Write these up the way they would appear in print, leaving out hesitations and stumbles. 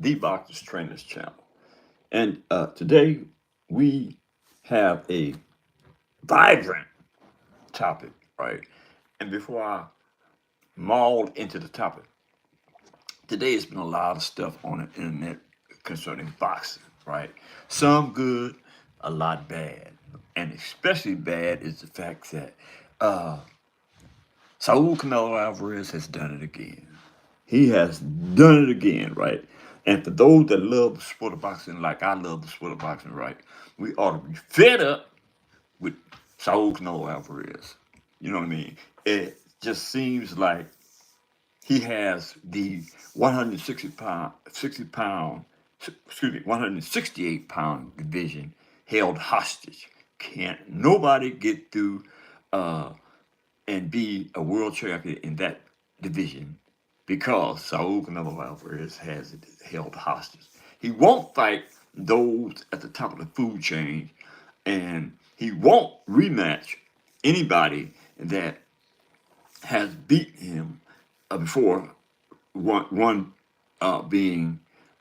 the Boxers Trainers channel. And today we have a vibrant topic, right? And before I maul into the topic, today has been a lot of stuff on the internet concerning boxing, right? Some good, a lot bad. And especially bad is the fact that uh, Saul Canelo Alvarez has done it again. He has done it again, right? And for those that love the sport of boxing, like I love the sport of boxing, right? We ought to be fed up with Saul Canelo Alvarez. You know what I mean? It just seems like he has the 168 pound division held hostage. Can't nobody get through uh, and be a world champion in that division because Saul Canelo Alvarez has it held hostage. He won't fight those at the top of the food chain, and he won't rematch anybody that has beat him before. One being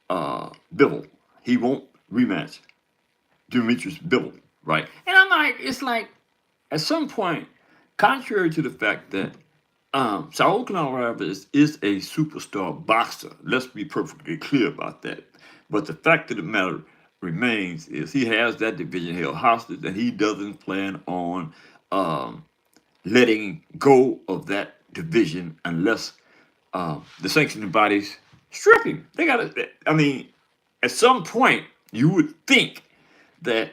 Bivol. He won't rematch Demetrius Bivol, right? And I'm like, it's like at some point, contrary to the fact that Saul Canelo Alvarez is a superstar boxer, let's be perfectly clear about that. But the fact of the matter remains is he has that division held hostage, and he doesn't plan on um, letting go of that division unless the sanctioning bodies strip him. They got to. I mean, at some point, you would think that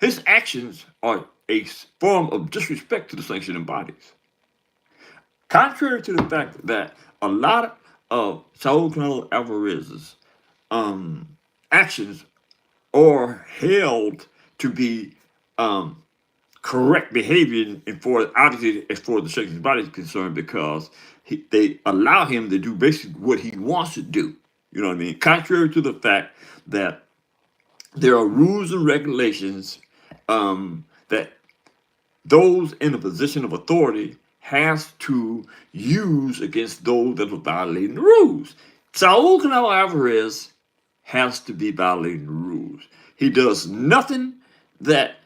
his actions are a form of disrespect to the sanctioning bodies. Contrary to the fact that a lot of Saul Canelo Alvarez's actions are held to be um, correct behavior, and for obviously as far as the sanctioning body is concerned, because they allow him to do basically what he wants to do. You know what I mean? Contrary to the fact that there are rules and regulations that those in a position of authority has to use against those that are violating the rules. Saul Canelo Alvarez has to be violating the rules. He does nothing that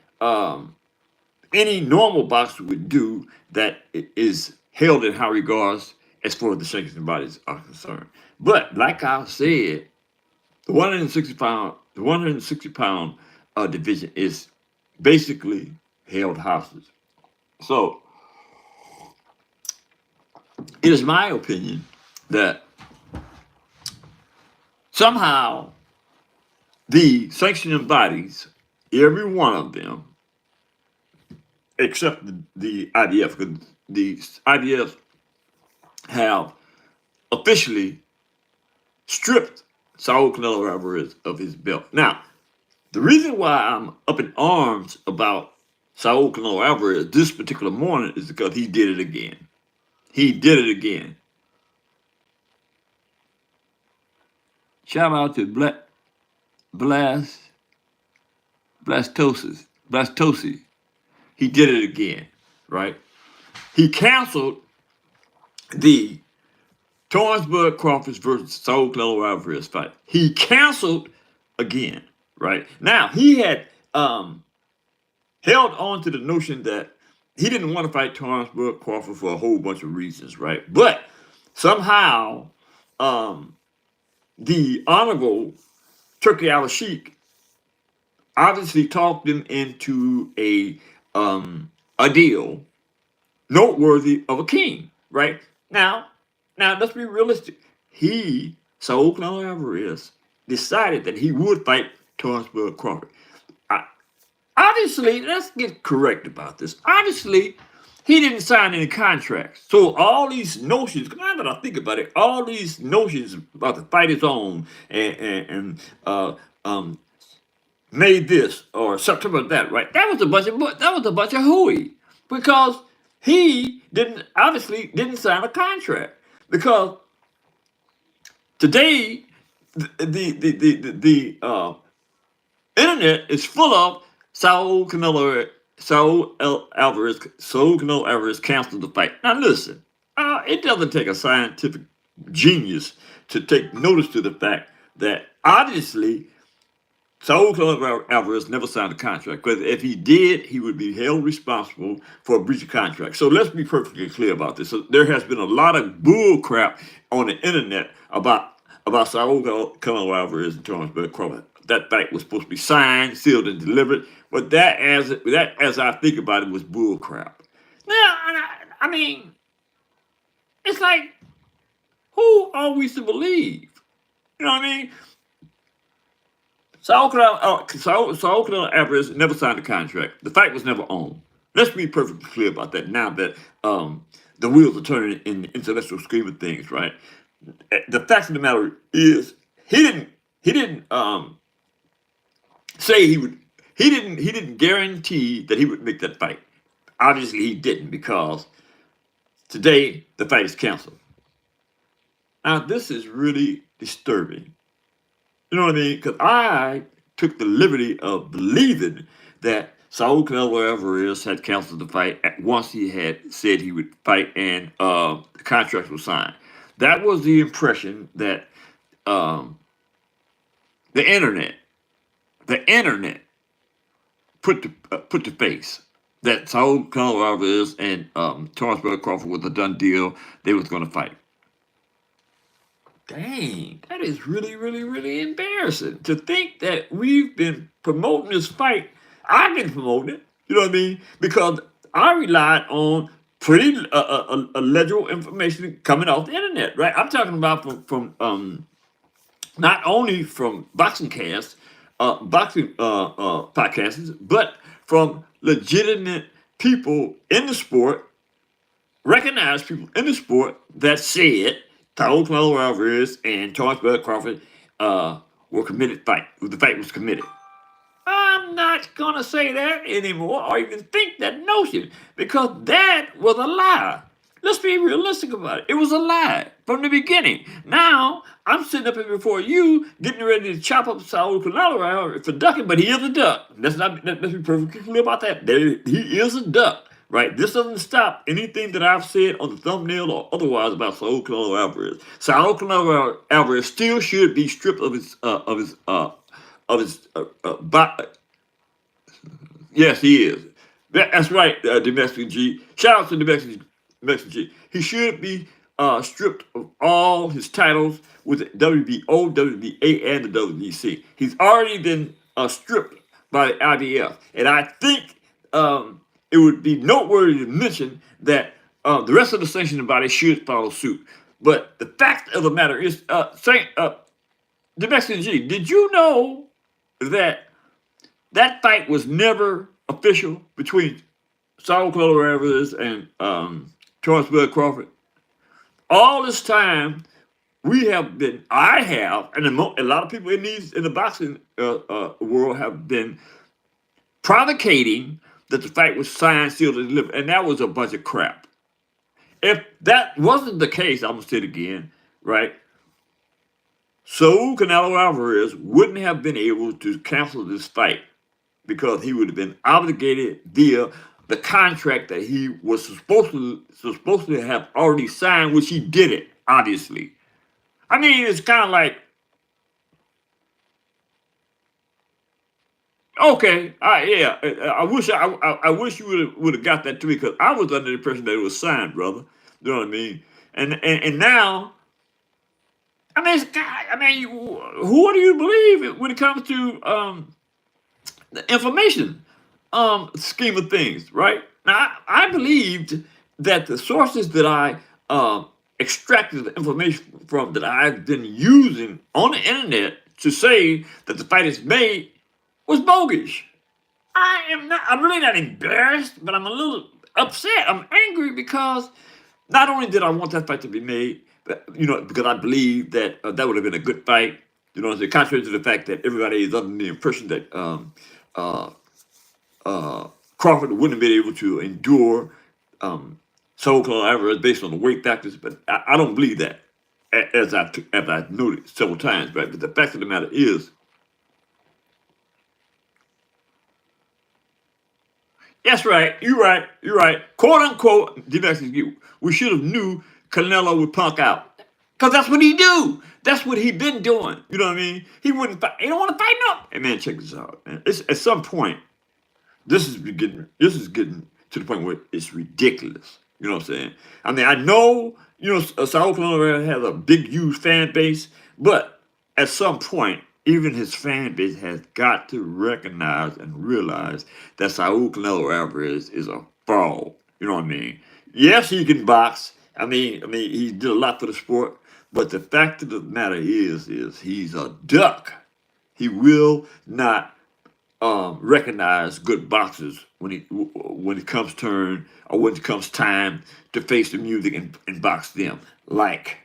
any normal boxer would do that is held in high regards as far as the sanctioning bodies are concerned. But like I said, the 160 pound division is basically held hostage. So it is my opinion that somehow the sanctioning bodies, every one of them, except the IDF, because the IDF have officially stripped Saul Canelo Alvarez of his belt. Now, the reason why I'm up in arms about Saul Canelo Alvarez this particular morning is because he did it again. He did it again. Shout out to Blast Blastosi. He did it again, right? He canceled the Torresburg Crawford versus Saul Canelo Alvarez fight. He canceled again, right? Now, he had held on to the notion that he didn't want to fight Torresburg Crawford for a whole bunch of reasons, right? But somehow, the Honorable Turkey Al Sheikh obviously talked him into a deal noteworthy of a king, right? Now let's be realistic. Saul Canelo Alvarez, decided that he would fight Torresburg Crawford. I, Obviously, let's get correct about this. Obviously, he didn't sign any contracts. So all these notions, now that I think about it, all these notions about the fight his own and made this or something like that, right? That was a bunch of hooey because he didn't sign a contract because today the internet is full of Saul Canelo Alvarez canceled the fight. Now listen, it doesn't take a scientific genius to take notice to the fact that obviously Saul Canelo Alvarez never signed a contract, because if he did, he would be held responsible for a breach of contract. So let's be perfectly clear about this. So there has been a lot of bull crap on the internet about Saul Canelo Alvarez and Thomas Bud Crawford. That fight was supposed to be signed, sealed, and delivered, but as I think about it, was bull crap. Now, I mean, it's like, who are we to believe? You know what I mean? Saul Canelo Alvarez never signed a contract. The fight was never on. Let's be perfectly clear about that now that the wheels are turning in the intellectual scheme of things, right? The fact of the matter is, he didn't say he would. He didn't guarantee that he would make that fight. Obviously, he didn't, because today the fight is canceled. Now, this is really disturbing. You know what I mean? Because I took the liberty of believing that Saul Canelo Alvarez had canceled the fight once he had said he would fight, and the contract was signed. That was the impression that um, the internet, the internet put to face, that Saul Canelo Alvarez and Torrance Bud Crawford was a done deal. They was going to fight. Dang, that is really, really, really embarrassing to think that we've been promoting this fight. I've been promoting it, you know what I mean? Because I relied on pretty legible information coming off the internet, right? I'm talking about from not only from boxing podcasts, but from legitimate people in the sport, recognized people in the sport that said Saul Canelo Alvarez and Torrance Bud Crawford were committed fight. The fight was committed. I'm not gonna say that anymore, or even think that notion, because that was a lie. Let's be realistic about it. It was a lie from the beginning. Now I'm sitting up here before you, getting ready to chop up Saul Canelo for ducking, but he is a duck. Let's be perfectly clear about that. He is a duck. Right, this doesn't stop anything that I've said on the thumbnail or otherwise about Saul Canelo Alvarez. Saul Canelo Alvarez still should be stripped of his. Yes, he is. That's right, domestic G. Shout out to domestic G. He should be stripped of all his titles with the WBO, WBA, and the WBC. He's already been stripped by the IBF, and I think it would be noteworthy to mention that the rest of the sanctioning body should follow suit. But the fact of the matter is, domestic G, did you know that that fight was never official between Saul Canelo Alvarez and Torrance Bud Crawford? All this time, I have, and a lot of people in the boxing world have been provocating that the fight was signed, sealed, and delivered, and that was a bunch of crap. If that wasn't the case, I'm gonna say it again, right? So Canelo Alvarez wouldn't have been able to cancel this fight, because he would have been obligated via the contract that he was supposed to have already signed, which he didn't, obviously. I mean, it's kind of like, okay, yeah, I wish you would have got that to me, because I was under the impression that it was signed, brother. You know what I mean? And now, I mean, who do you believe when it comes to the information scheme of things, right? Now, I believed that the sources that I extracted the information from, that I've been using on the internet to say that the fight is made, was bogus. I'm really not embarrassed, but I'm a little upset. I'm angry because not only did I want that fight to be made, but, because I believe that that would have been a good fight, contrary to the fact that everybody is under the impression that uh, Crawford wouldn't have been able to endure Saul Canelo Alvarez based on the weight factors, but I don't believe that, as I've noted several times, right? But the fact of the matter is, that's right, you're right, quote unquote, we should have knew Canelo would punk out. Cause that's what he do. That's what he been doing. You know what I mean? He wouldn't fight. He don't want to fight no. Hey man, check this out, man. It's at some point. This is getting to the point where it's ridiculous. You know what I'm saying? I mean, I know South Carolina has a big, huge fan base, but at some point, even his fan base has got to recognize and realize that Saul Canelo Alvarez is a fraud. You know what I mean? Yes, he can box. I mean, he did a lot for the sport. But the fact of the matter is he's a duck. He will not recognize good boxers when it comes turn or when it comes time to face the music and box them like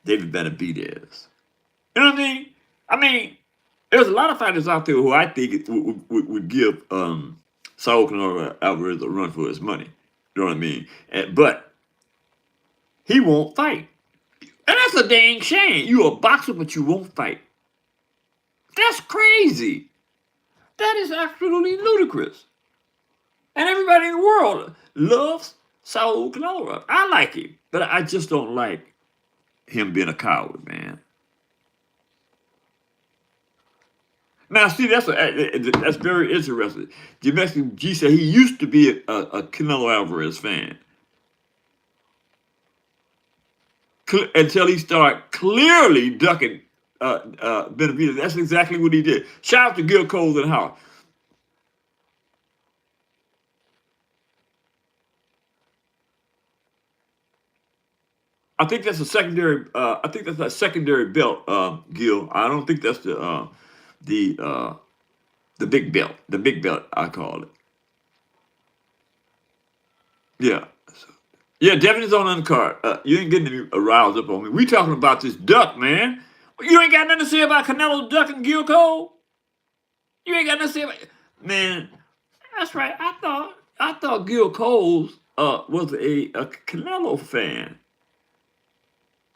David Benavidez. You know what I mean? I mean, there's a lot of fighters out there who I think would give Saul Canelo Alvarez a run for his money. You know what I mean? But he won't fight. And that's a dang shame. You're a boxer, but you won't fight. That's crazy. That is absolutely ludicrous. And everybody in the world loves Saul Canelo. I like him, but I just don't like him being a coward, man. Now, see, that's very interesting. Domestic G said he used to be a Canelo Alvarez fan until he started clearly ducking Benavidez. That's exactly what he did. Shout out to Gil Coles and Howard. I think that's a secondary. I think that's a secondary belt, Gil. I don't think that's the uh, the big belt. The big belt, I call it. Yeah. Yeah, Devin is on undercard. You ain't getting me riled up on me. We talking about this duck, man. You ain't got nothing to say about Canelo Duck and Gil Cole. You ain't got nothing to say about man. That's right. I thought Gil Coles was a Canelo fan.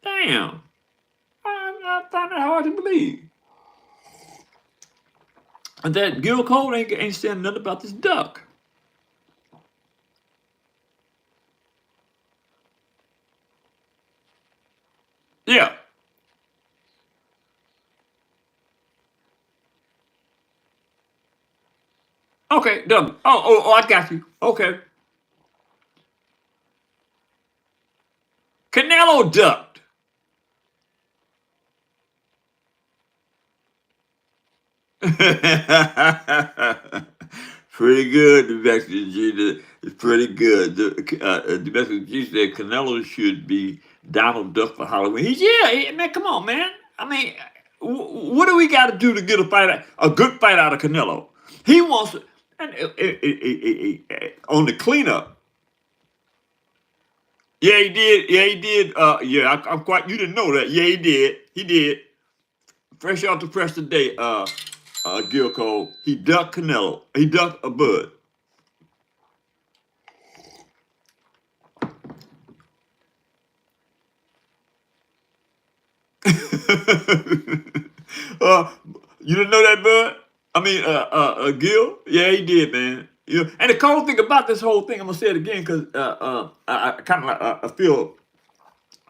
Damn, I find it hard to believe. And that Gil Cole ain't saying nothing about this duck. Yeah. Okay, done. Oh, I got you. Okay. Canelo ducked. Pretty good, the Mexican G. It's pretty good. The Mexican G said Canelo should be Donald Duck for Halloween. Man, come on, man. I mean, what do we got to do to get a good fight out of Canelo? He wants to, and on the cleanup. Yeah, he did. Yeah, he did. Yeah, I'm quite. You didn't know that. Yeah, he did. He did. Fresh off the press today. Gil Cole. He ducked Canelo. He ducked a Bud. uh, you didn't know that, Bud? I mean, Gil? Yeah, he did, man. And the cold thing about this whole thing, I'm gonna say it again because I kind of I feel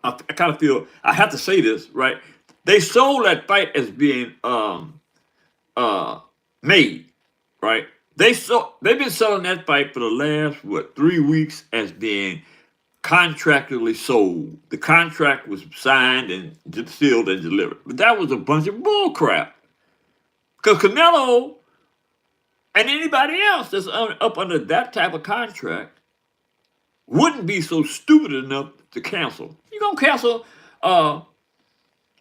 I kind of feel I have to say this, right? They sold that fight as being uh made, right? They've been selling that fight for the last 3 weeks as being contractually sold. The contract was signed and sealed and delivered. But that was a bunch of bull crap. Because Canelo and anybody else that's up under that type of contract wouldn't be so stupid enough to cancel. You're going to cancel what,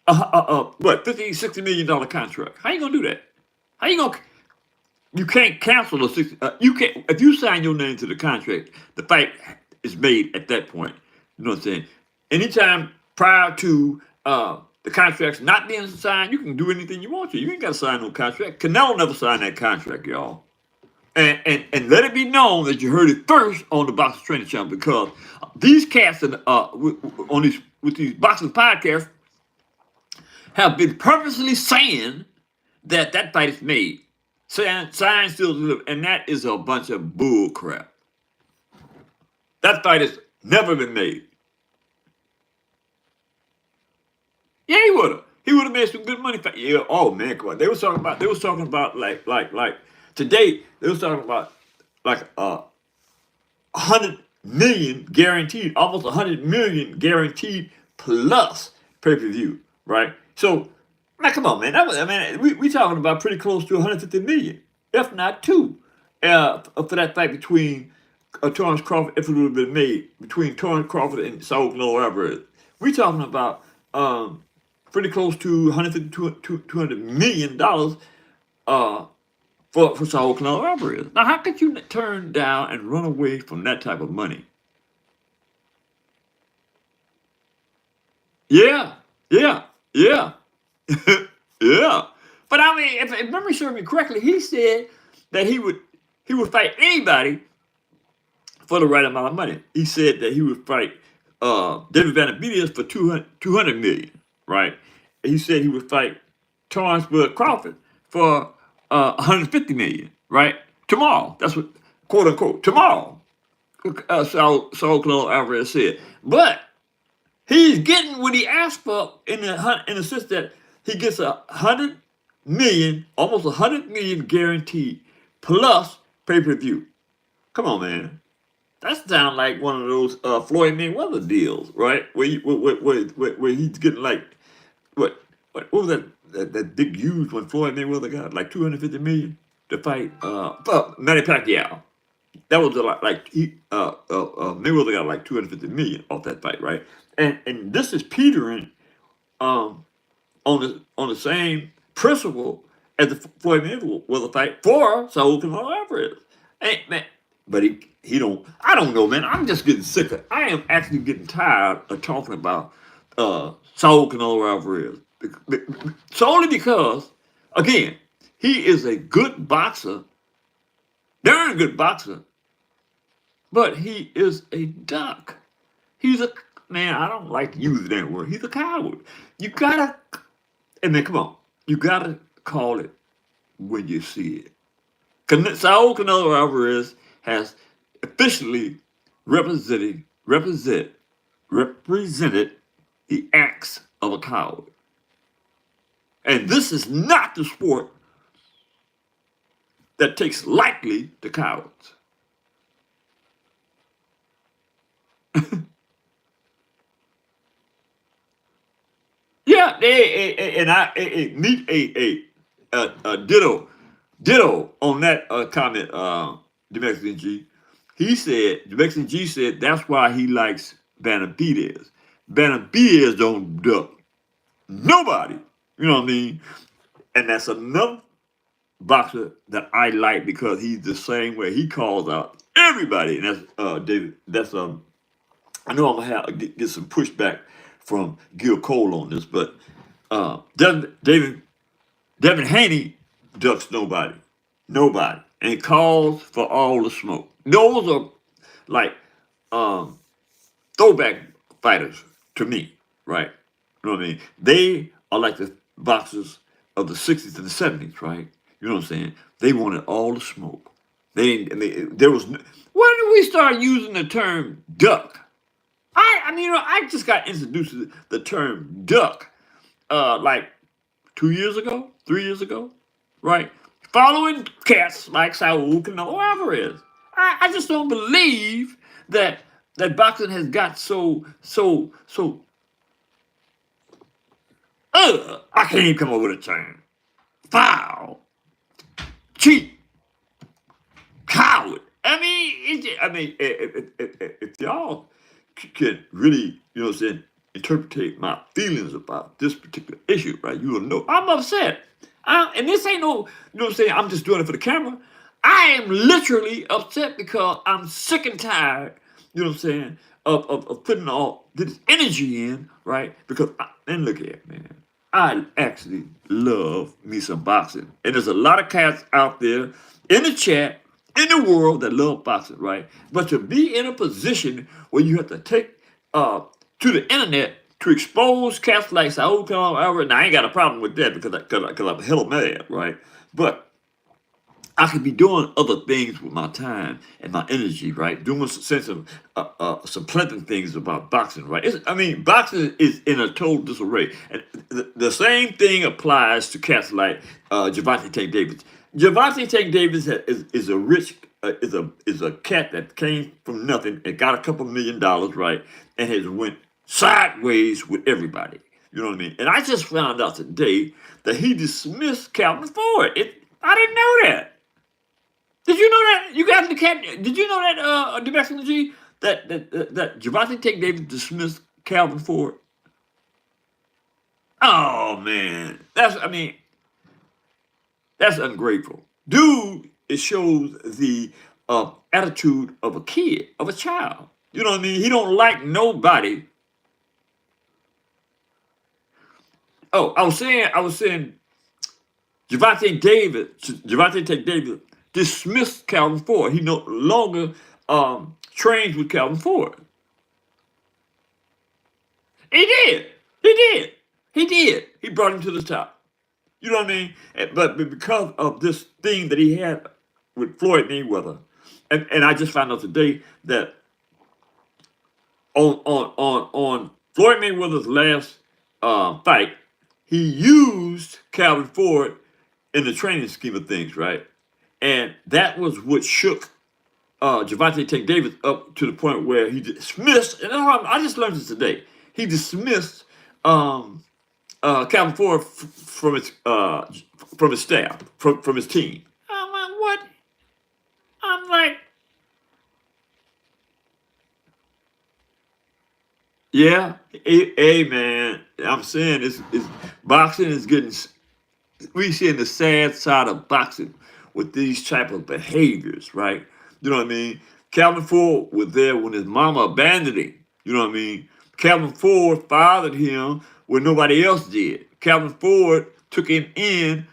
$50, $60 million contract. How you going to do that? How you going to you can't cancel the 60. You can't if you sign your name to the contract. The fight is made at that point. You know what I'm saying? Anytime prior to the contract's not being signed, you can do anything you want to. You ain't got to sign no contract. Canelo never signed that contract, y'all. And let it be known that you heard it first on the Boxing Training Channel because these cats on these with these boxing podcasts have been purposely saying that fight is made. Sign still delivered, and that is a bunch of bull crap. That fight has never been made. Yeah, he would have. He would have made some good money. Yeah. Oh man, come on. They was talking about like today. They was talking about like 100 million guaranteed, almost 100 million guaranteed plus pay per view, right? So, man, come on, man. I mean, we talking about pretty close to 150 million, if not two, for that fight between Torrance Crawford, if it would have been made between Torrance Crawford and Saul Canelo Alvarez. We talking about pretty close to 150 to 200 million dollars uh, for Saul Canelo Alvarez. Now, how could you turn down and run away from that type of money? Yeah, yeah, yeah, yeah. But I mean, if memory serves me correctly, he said that he would fight anybody for the right amount of money. He said that he would fight David Benavidez for 200 million, right? He said he would fight Torrance Bud Crawford for 150 million, right? Tomorrow. That's what, quote unquote, tomorrow. Saul Canelo Alvarez said. But he's getting what he asked for in the sense that he gets 100 million, almost 100 million guaranteed plus pay per view. Come on, man. That sounds like one of those Floyd Mayweather deals, right? Where he's getting like what was that big huge when Floyd Mayweather got like 250 million to fight Manny Pacquiao. That was a lot like Mayweather got like 250 million off that fight, right? And this is petering um on the same principle as the Floyd Mayweather fight for Saul Canelo Alvarez. Hey, man, but he don't. I don't know, man. I'm just getting sick of. I am actually getting tired of talking about Saul Canelo Alvarez. Solely because, again, he is a good boxer, darn good boxer, but he is a duck. He's a man. I don't like using that word. He's a coward. You gotta, and man, come on, you gotta call it when you see it. Saul Canelo Alvarez has officially represented the acts of a coward, and this is not the sport that takes lightly to cowards. Yeah, and I meet a ditto on that comment. The Mexican G, the Mexican G said that's why he likes Benavidez. Benavidez don't duck nobody. You know what I mean? And that's another boxer that I like because he's the same way. He calls out everybody, and that's David. That's I know I'm gonna get some pushback from Gil Cole on this, but Devin Haney ducks nobody, and calls for all the smoke. Those are like um, throwback fighters to me, right? You know what I mean? They are like the boxers of the '60s and the '70s, right? You know what I'm saying? They wanted all the smoke. They didn't. There was. When did we start using the term duck? I mean, I just got introduced to the term duck like 2 years ago, 3 years ago, right? Following cats like Saul Canelo Alvarez. I just don't believe that boxing has got so. I can't even come up with a term. Foul, cheat, coward. I mean, if y'all can really, you know what I'm saying, interpret my feelings about this particular issue, right? You will know I'm upset. And this ain't no, you know what I'm saying, I'm just doing it for the camera. I am literally upset because I'm sick and tired, you know what I'm saying, of putting all this energy in, right? Because, and look at man, I actually love me some boxing. And there's a lot of cats out there in the chat, in the world that love boxing, right? But to be in a position where you have to take to the internet to expose cats like Saul Canelo Alvarez, now I ain't got a problem with that because I'm hella mad, right? But I could be doing other things with my time and my energy, right? Doing some sense of some pleasant things about boxing, right? I mean, boxing is in a total disarray, and the same thing applies to cats like Javante Tank Davis. Javante Tank Davis is a rich is a cat that came from nothing and got a couple $1 million, right? And has went sideways with everybody. You know what I mean? And I just found out today that he dismissed Calvin Ford. I didn't know that. Did you know that? You guys the cat? Did you know that? Domestic G that Javante Tank Davis dismissed Calvin Ford. Oh man, that's ungrateful, dude. It shows the attitude of a kid, of a child. You know what I mean? He don't like nobody. Oh, I was saying, Javante Tank Davis dismissed Calvin Ford. He no longer trains with Calvin Ford. He did. He did. He did. He brought him to the top. You know what I mean? But because of this thing that he had with Floyd Mayweather, and I just found out today that on Floyd Mayweather's last fight, he used Calvin Ford in the training scheme of things, right? And that was what shook Javante Tank Davis up to the point where he dismissed, and I just learned this today. He dismissed um, Calvin Ford from his staff, from his team. I'm like, what? I'm like, yeah, hey man, I'm saying it's boxing is getting we seeing the sad side of boxing with these type of behaviors, right? You know what I mean? Calvin Ford was there when his mama abandoned him. You know what I mean? Calvin Ford fathered him when nobody else did. Calvin Ford took him in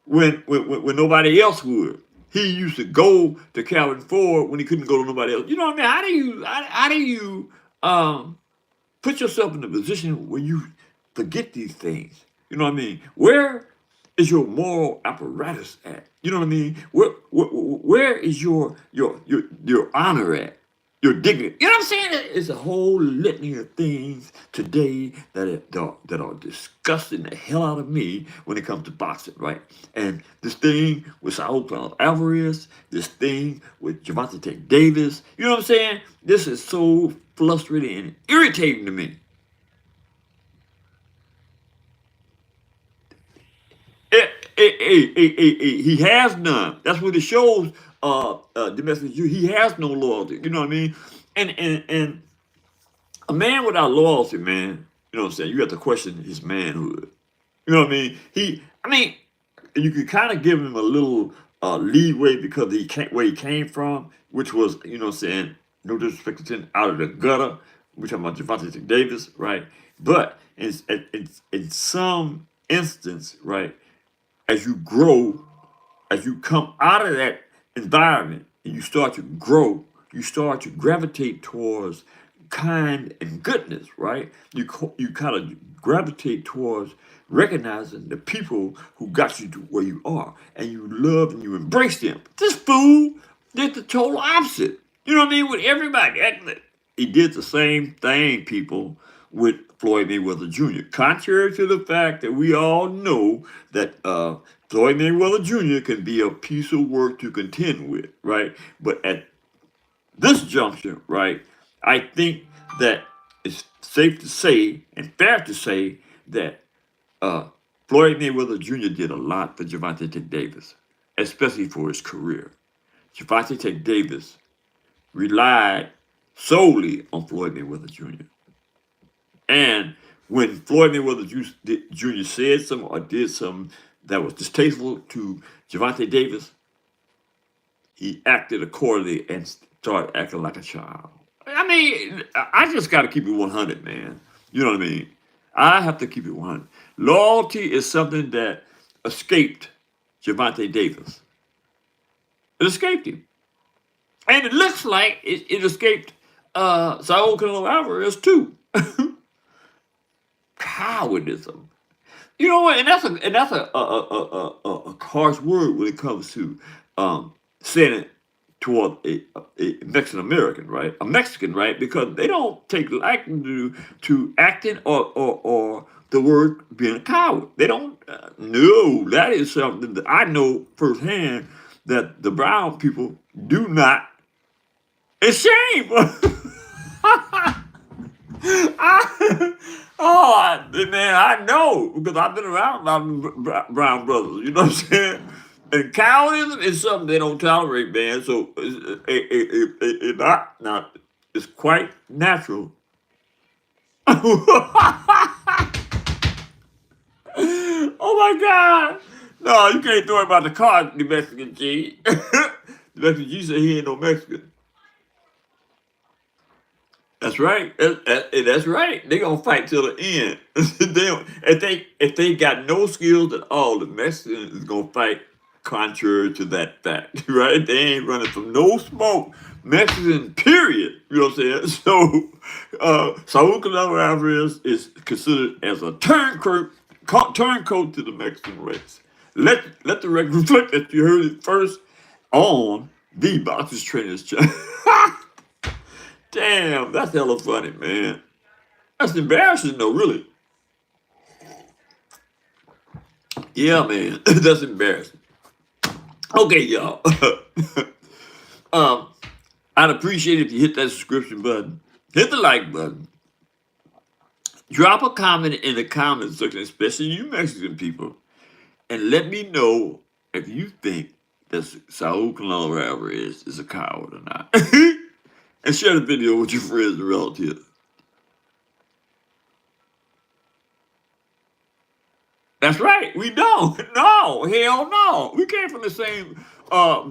when nobody else would. He used to go to Calvin Ford when he couldn't go to nobody else. You know what I mean? How do you put yourself in a position where you forget these things? You know what I mean? Where is your moral apparatus at? You know what I mean? Where is your honor at? Your dignity. You know what I'm saying? It's a whole litany of things today that are disgusting the hell out of me when it comes to boxing, right? And this thing with Saul Alvarez, this thing with Javante Tank Davis, you know what I'm saying? This is so frustrating and irritating to me. Eh, he has none. That's what it shows. Domestic, he has no loyalty. You know what I mean? And a man without loyalty, man. You know what I'm saying? You have to question his manhood. You know what I mean? I mean, you could kind of give him a little leeway because where he came from, which was, you know what I'm saying, no disrespect to him, out of the gutter. We're talking about Javante Davis, right? But in some instance, right, as you grow, as you come out of that environment and you start to grow, you start to gravitate towards kind and goodness, right? You kind of gravitate towards recognizing the people who got you to where you are, and you love and you embrace them. This fool did the total opposite. You know what I mean? With everybody, he did the same thing, people, with Floyd Mayweather Jr. Contrary to the fact that we all know that Floyd Mayweather Jr. can be a piece of work to contend with, right? But at this juncture, right, I think that it's safe to say and fair to say that uh, Floyd Mayweather Jr. did a lot for Javante Tank Davis, especially for his career. Javante Tank Davis relied solely on Floyd Mayweather Jr. And when Floyd Mayweather Jr. said something or did something that was distasteful to Javante Davis, he acted accordingly and started acting like a child. I mean, I just got to keep it 100, man. You know what I mean? I have to keep it 100. Loyalty is something that escaped Javante Davis. It escaped him. And it looks like it escaped Saul Canelo Alvarez too. Cowardice. You know what? And that's a harsh word when it comes to saying it toward a Mexican American, right? A Mexican, right? Because they don't take liking to acting or the word being a coward. They don't. No, that is something that I know firsthand that the brown people do not. It's shame. I, man, I know because I've been around my brown brothers. You know what I'm saying? And cowardice is something they don't tolerate, man. So not it's quite natural. Oh my God! No, you can't throw him out the car, the Mexican G. The Mexican G said he ain't no Mexican. That's right. That's right. They gonna fight till the end. If they got no skills at all, the Mexicans is gonna fight contrary to that fact. Right? They ain't running from no smoke. Mexican, period. You know what I'm saying? So, Saul Canelo Alvarez is considered as a turncoat to the Mexican race. Let the record reflect that you heard it first on the Boxers Trainers channel. Damn, that's hella funny, man. That's embarrassing, though, really. Yeah, man, that's embarrassing. Okay, y'all. um, I'd appreciate it if you hit that subscription button, hit the like button, drop a comment in the comment section, especially you Mexican people, and let me know if you think that Saul Canelo Alvarez is a coward or not. And share the video with your friends and relatives. That's right. We don't. No, hell no. We came from the same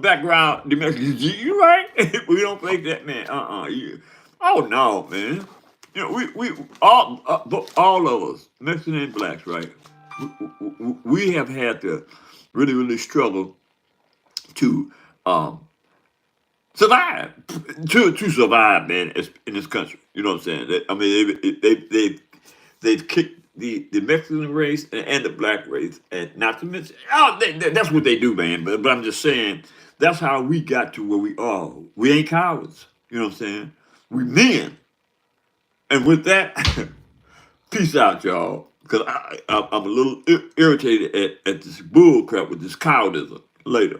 background. Domestic. You right? We don't think that, man. Oh no, man. You know, we all of us, Mexican and blacks, right? We have had to really struggle to survive, to survive, man, in this country. You know what I'm saying? I mean, they've kicked the Mexican race and the black race, and not to mention, that's what they do, man. But I'm just saying, that's how we got to where we are. We ain't cowards. You know what I'm saying? We men. And with that, peace out, y'all. Because I'm a little irritated at this bull crap with this cowardism. Later.